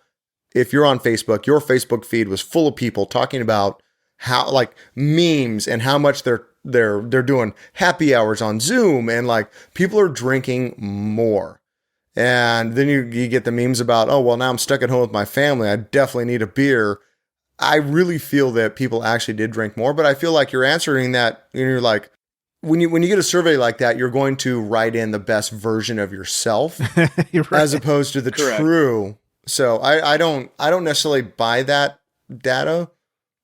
if you're on Facebook, your Facebook feed was full of people talking about how like memes and how much they're doing happy hours on Zoom, and like people are drinking more. And then you get the memes about, oh, well, now I'm stuck at home with my family. I definitely need a beer. I really feel that people actually did drink more, but I feel like you're answering that, and you're like, when you get a survey like that, you're going to write in the best version of yourself right. As opposed to the true. So I don't necessarily buy that data,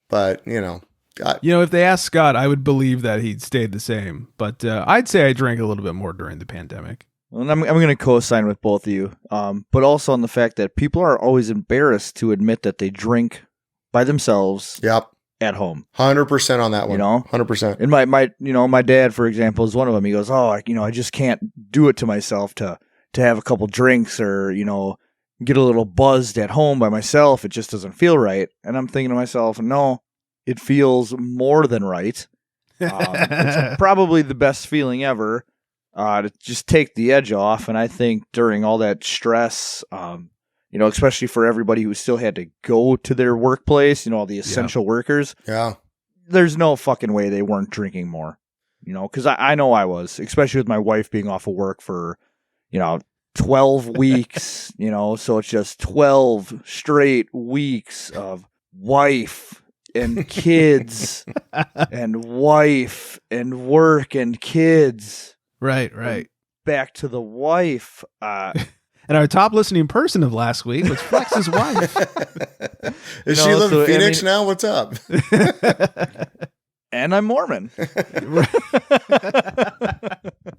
but you know, if they asked Scott, I would believe that he'd stayed the same. But I'd say I drank a little bit more during the pandemic. Well, I'm going to co-sign with both of you, but also on the fact that people are always embarrassed to admit that they drink by themselves. Yep. At home. 100% on that one. 100%. And my dad, for example, is one of them. He goes, oh, I just can't do it to myself to have a couple drinks or, get a little buzzed at home by myself. It just doesn't feel right. And I'm thinking to myself, no, it feels more than right. It's probably the best feeling ever to just take the edge off. And I think during all that stress, especially for everybody who still had to go to their workplace, all the essential workers. Yeah. There's no fucking way they weren't drinking more, because I know I was, especially with my wife being off of work for, 12 weeks, so it's just 12 straight weeks of wife and kids and wife and work and kids. Right. And back to the wife. And our top listening person of last week was Flex's wife. Is she live in Phoenix now? What's up? And I'm Mormon.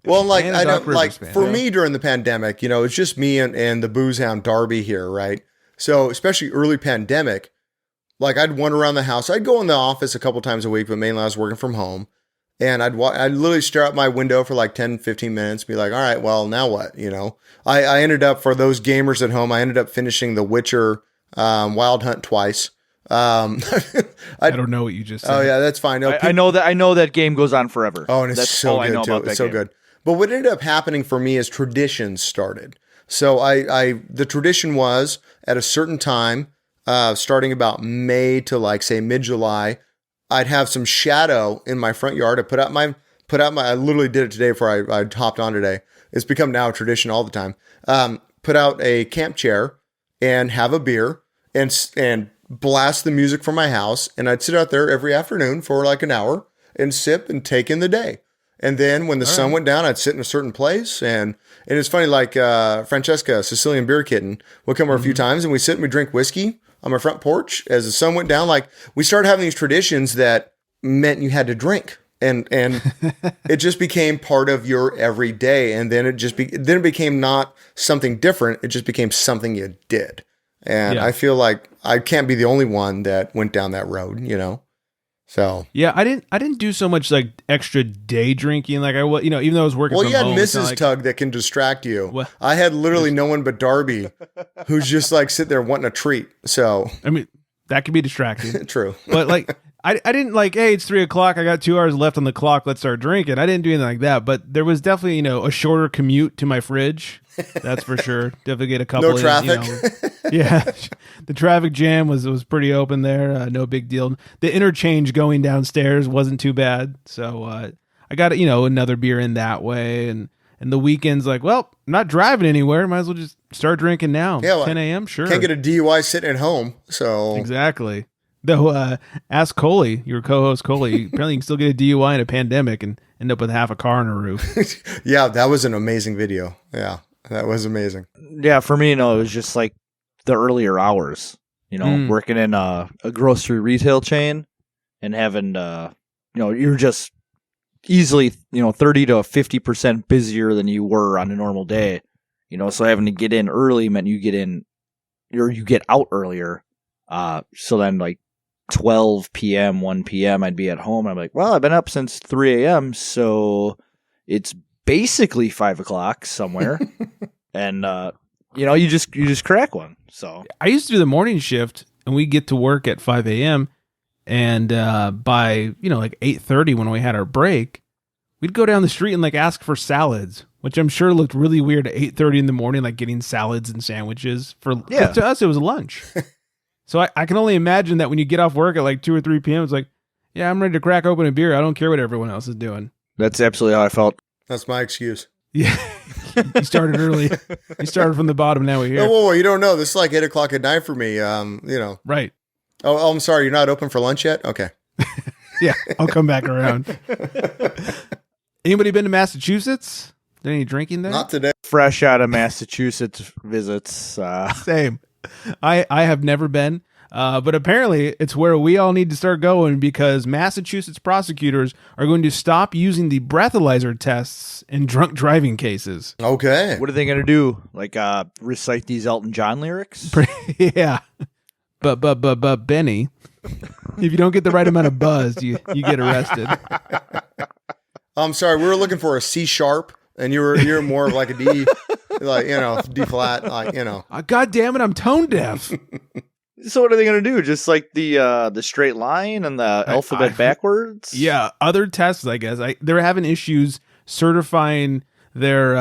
Well, I don't for me during the pandemic, it's just me and the booze hound Darby here, right? So especially early pandemic, I'd wander around the house. I'd go in the office a couple times a week, but mainly I was working from home. And I'd literally stare out my window for 10, 15 minutes, be like, all right, well, now what? I ended up, for those gamers at home, I ended up finishing The Witcher Wild Hunt twice. I don't know what you just said. Oh yeah, that's fine. No, I know that game goes on forever. Oh, and it's so good too. It's so good. But what ended up happening for me is traditions started. So the tradition was at a certain time, starting about May to say mid-July, I'd have some shadow in my front yard. I literally did it today before I hopped on today. It's become now a tradition all the time. Put out a camp chair and have a beer and blast the music from my house. And I'd sit out there every afternoon for an hour and sip and take in the day. And then when the sun went down, I'd sit in a certain place. And it's funny, Francesca, Sicilian Beer Kitten, would come over a few times and we sit and we drink whiskey on my front porch as the sun went down. We started having these traditions that meant you had to drink, and it just became part of your everyday. And then it became not something different. It just became something you did. And I feel like I can't be the only one that went down that road, So yeah, I didn't do so much extra day drinking even though I was working. Well, from you had home, Mrs. Tug that can distract you. What? I had literally no one but Darby, who's just sit there wanting a treat. So I mean, that could be distracting. True, but I didn't hey, it's 3:00. I got 2 hours left on the clock. Let's start drinking. I didn't do anything like that. But there was definitely a shorter commute to my fridge. That's for sure. Definitely get a couple. No traffic. Yeah, the traffic jam was pretty open there. No big deal. The interchange going downstairs wasn't too bad. So I got another beer in that way, and the weekends well, I'm not driving anywhere. Might as well just start drinking now. Yeah, 10 a.m. Sure. Can't get a DUI sitting at home. So exactly. Though, ask Coley, your co-host Coley. Apparently, you can still get a DUI in a pandemic and end up with half a car on a roof. Yeah, that was an amazing video. Yeah, that was amazing. Yeah, for me, it was just the earlier hours. Working in a grocery retail chain and having, you're just easily, 30 to 50% busier than you were on a normal day. So having to get in early meant you get out earlier. So then 12 p.m., 1 p.m., I'd be at home. I'm well, I've been up since 3 a.m., so it's basically 5 o'clock somewhere. And, you just crack one. So I used to do the morning shift, and we get to work at 5 a.m., and by, 8:30 when we had our break, we'd go down the street and ask for salads, which I'm sure looked really weird at 8:30 in the morning, getting salads and sandwiches. To us, it was lunch. So I can only imagine that when you get off work at 2 or 3 p.m., it's yeah, I'm ready to crack open a beer. I don't care what everyone else is doing. That's absolutely how I felt. That's my excuse. Yeah. You started early. You started from the bottom. Now we're here. No, whoa, you don't know. This is 8 o'clock at night for me. Right. Oh, I'm sorry. You're not open for lunch yet? Okay. Yeah, I'll come back around. Anybody been to Massachusetts? Did any drinking there? Not today. Fresh out of Massachusetts visits. Same. I have never been, but apparently it's where we all need to start going because Massachusetts prosecutors are going to stop using the breathalyzer tests in drunk driving cases. Okay. What are they going to do? Recite these Elton John lyrics? Yeah. But Benny, if you don't get the right amount of buzz, you get arrested. I'm sorry. We were looking for a C sharp. And you're more of a D, D flat, God damn it, I'm tone deaf. So what are they going to do? Just the straight line and the alphabet backwards? Yeah, other tests, I guess. They're having issues certifying their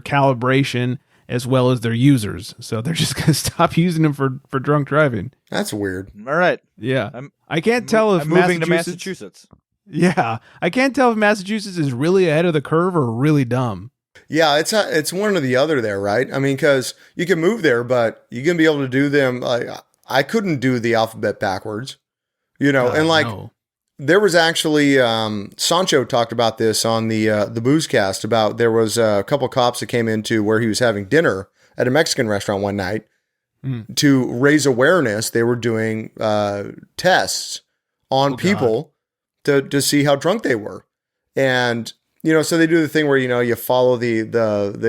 calibration as well as their users. So they're just going to stop using them for drunk driving. That's weird. All right. Yeah. I can't tell if I'm moving to Massachusetts. Yeah. I can't tell if Massachusetts is really ahead of the curve or really dumb. Yeah, it's one or the other there, right? I mean, because you can move there, but you can be able to do them. Like, I couldn't do the alphabet backwards, and like no. there was actually Sancho talked about this on the Boozecast about there was a couple cops that came into where he was having dinner at a Mexican restaurant one night to raise awareness. They were doing tests on people to see how drunk they were, and. So they do the thing where, you follow they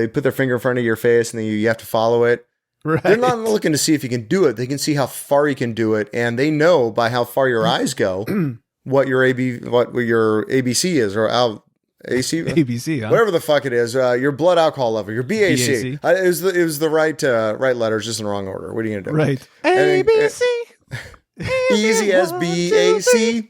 put their finger in front of your face and then you have to follow it. Right. They're not looking to see if you can do it. They can see how far you can do it. And they know by how far your eyes go, what your ABC is or AC, ABC, huh? Whatever the fuck it is, your blood alcohol level, your BAC. It was the right letters, just in the wrong order. What are you going to do? Right. ABC. Easy as BAC.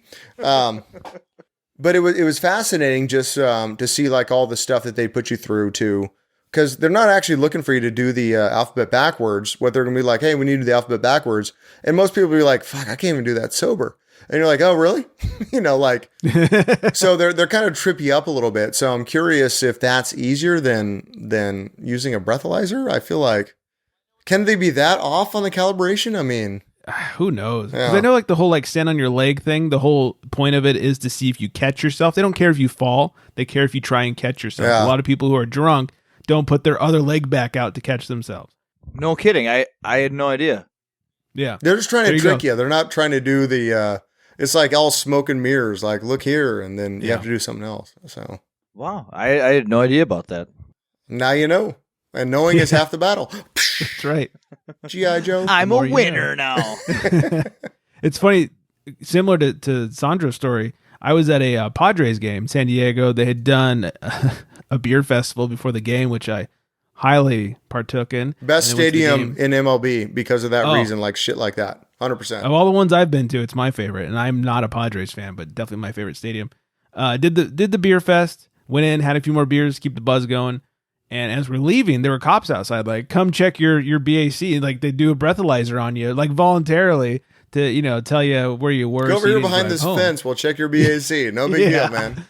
But it was fascinating just to see like all the stuff that they put you through too, because they're not actually looking for you to do the alphabet backwards. What they're going to be like, hey, we need to do the alphabet backwards. And most people will be like, fuck, I can't even do that sober. And you're like, oh, really? So they're kind of trip you up a little bit. So I'm curious if that's easier than using a breathalyzer. I feel like, can they be that off on the calibration? I mean... Who knows? Because I know like the whole like stand on your leg thing, the whole point of it is to see if you catch yourself. They don't care if you fall. They care if you try and catch yourself. Yeah. A lot of people who are drunk don't put their other leg back out to catch themselves. No kidding. I had no idea. Yeah. They're just trying to trick you. They're not trying to do the, it's like all smoke and mirrors, like look here, and then you have to do something else. So. Wow. I had no idea about that. Now you know. And knowing is half the battle. That's right. G.I. Joe. I'm a winner now. It's funny, similar to Sandra's story, I was at a Padres game in San Diego. They had done a beer festival before the game, which I highly partook in. Best stadium in MLB because of that reason, like shit like that. 100%. Of all the ones I've been to, it's my favorite. And I'm not a Padres fan, but definitely my favorite stadium. Did the beer fest, went in, had a few more beers, keep the buzz going. And as we're leaving, there were cops outside, like, come check your BAC. Like, they do a breathalyzer on you, like, voluntarily to, tell you where you were. Go over here behind this fence. We'll check your BAC. No big deal, man.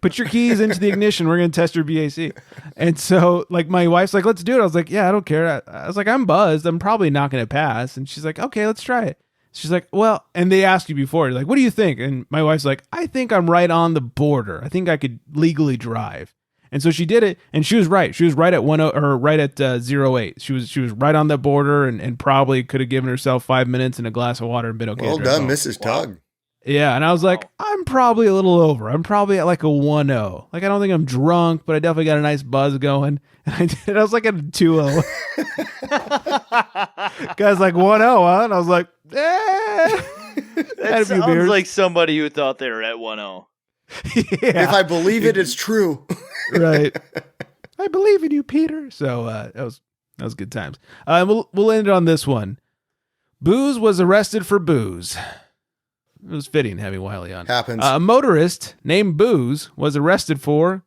Put your keys into the ignition. We're going to test your BAC. And so, like, my wife's like, let's do it. I was like, yeah, I don't care. I was like, I'm buzzed. I'm probably not going to pass. And she's like, okay, let's try it. She's like, well, and they asked you before, like, what do you think? And my wife's like, I think I'm right on the border. I think I could legally drive. And so she did it, and she was right. She was right at 08. She was right on that border, and probably could have given herself 5 minutes and a glass of water and been okay. Well done, Mrs. Tug. Yeah, and I was like, I'm probably a little over. I'm probably at like a 1-0. Like, I don't think I'm drunk, but I definitely got a nice buzz going. And I did. I was like at a 2-0. Guys like 1-0, huh? And I was like, That sounds like somebody who thought they were at 1-0. Yeah. If I believe it, it's true. Right. I believe in you, Peter. So that was good times. We'll end it on this one. Booze was arrested for booze. It was fitting having Wylie on. Happens. A motorist named Booze was arrested for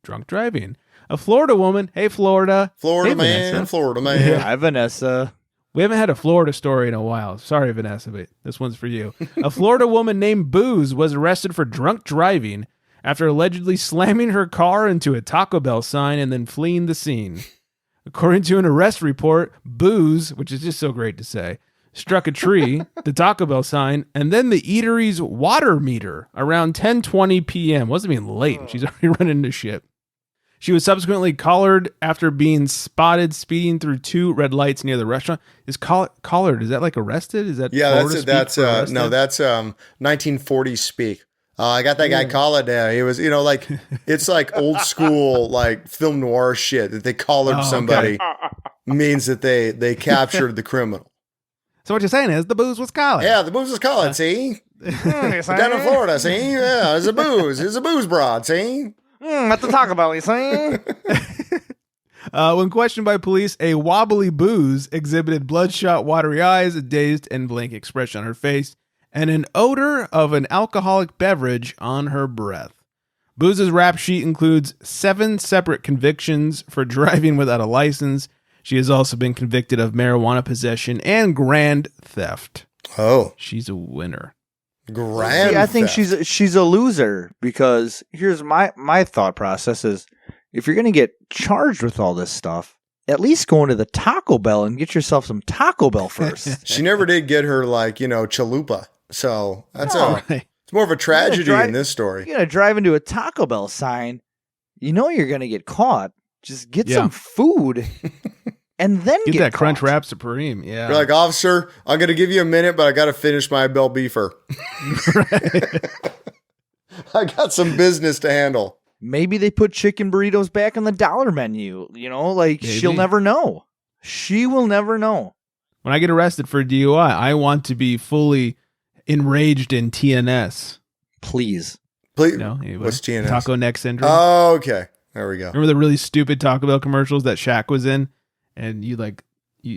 drunk driving. A Florida woman. Hey, Florida. Florida hey, man. Vanessa. Florida man. Yeah. Hi, Vanessa. We haven't had a Florida story in a while. Sorry, Vanessa, but this one's for you. A Florida woman named Booze was arrested for drunk driving after allegedly slamming her car into a Taco Bell sign and then fleeing the scene. According to an arrest report, Booze, which is just so great to say, struck a tree, the Taco Bell sign, and then the eatery's water meter around 10:20 p.m. Wasn't even late, and she's already running into shit. She was subsequently collared after being spotted speeding through 2 red lights near the restaurant. Is collared? Is that like arrested? Is that Florida that's 1940s speak. I got that guy collared there. He was, like it's like old school like film noir shit that they collared somebody means that they captured the criminal. So what you're saying is the booze was collared. Yeah, the booze was collared. See, down in Florida. See, yeah, it's a booze broad. See. At the Taco Bell, you see? When questioned by police, a wobbly Booze exhibited bloodshot, watery eyes, a dazed and blank expression on her face, and an odor of an alcoholic beverage on her breath. Booze's rap sheet includes 7 separate convictions for driving without a license. She has also been convicted of marijuana possession and grand theft. Oh. She's a winner. Grand I think theft. she's a loser because here's my thought process is if you're going to get charged with all this stuff, at least go into the Taco Bell and get yourself some Taco Bell first. She never did get her, chalupa. So that's it's more of a tragedy in this story. You're going to drive into a Taco Bell sign. You know you're going to get caught. Just get some food and then get that caught. Crunch Wrap Supreme. Yeah. You're like, officer, I'm going to give you a minute, but I got to finish my Bell Beefer. I got some business to handle. Maybe they put chicken burritos back on the $1 menu. Maybe. She'll never know. She will never know. When I get arrested for DUI, I want to be fully enraged in TNS. Please. What's TNS? Taco neck syndrome. Oh, okay. There we go. Remember the really stupid Taco Bell commercials that Shaq was in? And you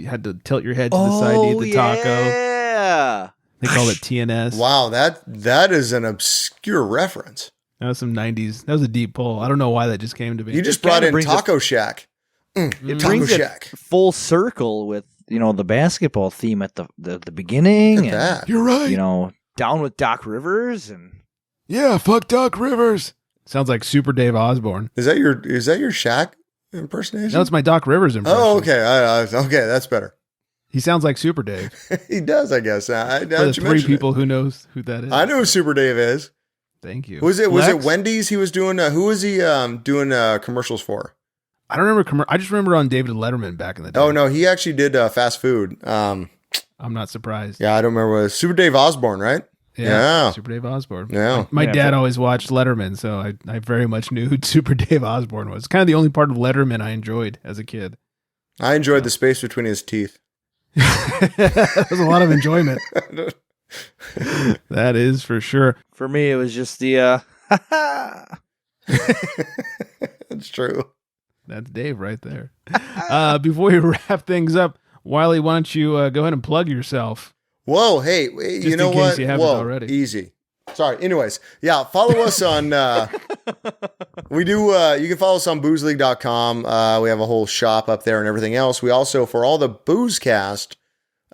had to tilt your head to the side to eat the taco. Yeah. They call it TNS. Wow, that is an obscure reference. That was some 90s. That was a deep pull. I don't know why that just came to me. You just brought in Taco Shack. It brings it full circle with, the basketball theme at the beginning. Look at that. You're right. Down with Doc Rivers and yeah, fuck Doc Rivers. Sounds like Super Dave Osborne. Is that your Shaq impersonation? No, it's my Doc Rivers impression. Oh, okay. Okay, that's better. He sounds like Super Dave. He does, I guess. For the 3 people who knows who that is. I know who Super Dave is. Thank you. Was it Wendy's he was doing? Who was he doing commercials for? I don't remember. I just remember on David Letterman back in the day. Oh, no. He actually did fast food. I'm not surprised. Yeah, I don't remember. It was Super Dave Osborne, right? Yeah. Super Dave Osborne. Yeah. My dad always watched Letterman, so I very much knew who Super Dave Osborne was. Kind of the only part of Letterman I enjoyed as a kid. I enjoyed the space between his teeth. That was a lot of enjoyment. That is for sure. For me, it was just the That's true. That's Dave right there. Before we wrap things up, Wylie, why don't you go ahead and plug yourself? Whoa, hey, you know what? You haven't already. Easy. Sorry. Anyways, yeah, follow us on. We do. You can follow us on boozeleague.com. We have a whole shop up there and everything else. We also, for all the Boozecast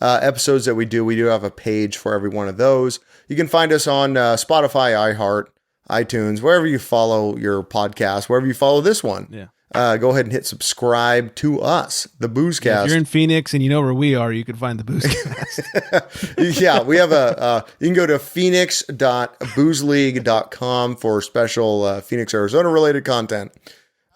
episodes that we do have a page for every one of those. You can find us on Spotify, iHeart, iTunes, wherever you follow your podcast, wherever you follow this one. Yeah. Go ahead and hit subscribe to us, the Boozecast. Yeah, if you're in Phoenix and you know where we are, you can find the Boozecast. Yeah, we have you can go to phoenix.boozeleague.com for special Phoenix, Arizona related content.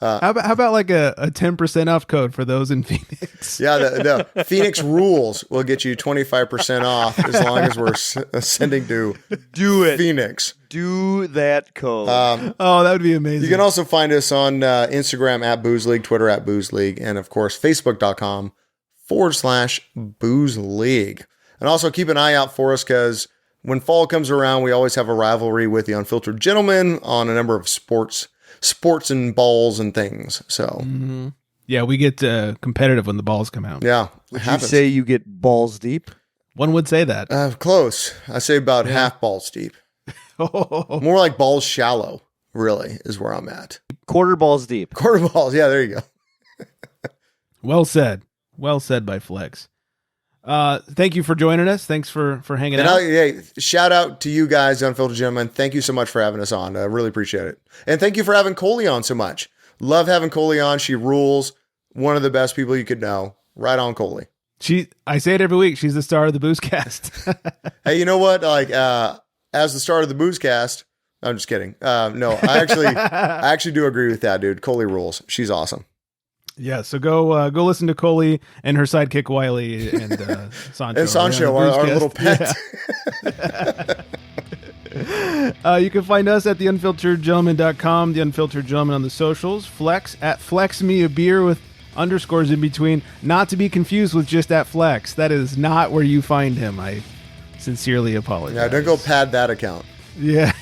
How about like a 10% off code for those in Phoenix? Yeah, the Phoenix rules will get you 25% off as long as we're sending to Phoenix. Do that code. That would be amazing. You can also find us on Instagram at Booze League, Twitter at Booze League, and of course, Facebook.com/Booze League. And also keep an eye out for us because when fall comes around, we always have a rivalry with the Unfiltered Gentlemen on a number of sports and balls and things. So, yeah, we get competitive when the balls come out. Yeah. Would you say you get balls deep? One would say that. Close. I say about half balls deep. More like balls shallow, really, is where I'm at. Quarter balls deep. Quarter balls. Yeah, there you go. Well said. Well said by Flex. Thank you for joining us. Thanks for hanging out. Hey, shout out to you guys, Unfiltered Gentlemen. Thank you so much for having us on. I really appreciate it. And thank you for having Coley on so much. Love having Coley on. She rules. One of the best people you could know. Right on, Coley. I say it every week. She's the star of the Boozecast. Hey, you know what? As the star of the Boozecast, I'm just kidding. No, I actually do agree with that, dude. Coley rules. She's awesome. Yeah, so go listen to Coley and her sidekick Wylie and Sancho. And Sancho, our little pet. Yeah. You can find us at theunfilteredgentleman.com, The Unfiltered Gentleman on the socials, Flex at Flex Me a Beer with underscores in between, not to be confused with just at Flex. That is not where you find him. I sincerely apologize. Yeah, don't go pad that account. Yeah.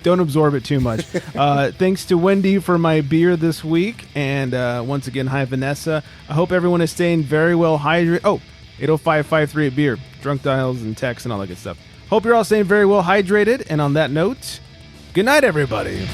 Don't absorb it too much. Thanks to Wendy for my beer this week. And once again, hi, Vanessa. I hope everyone is staying very well hydrated. Oh, 805-538 beer. Drunk dials and texts and all that good stuff. Hope you're all staying very well hydrated. And on that note, good night, everybody.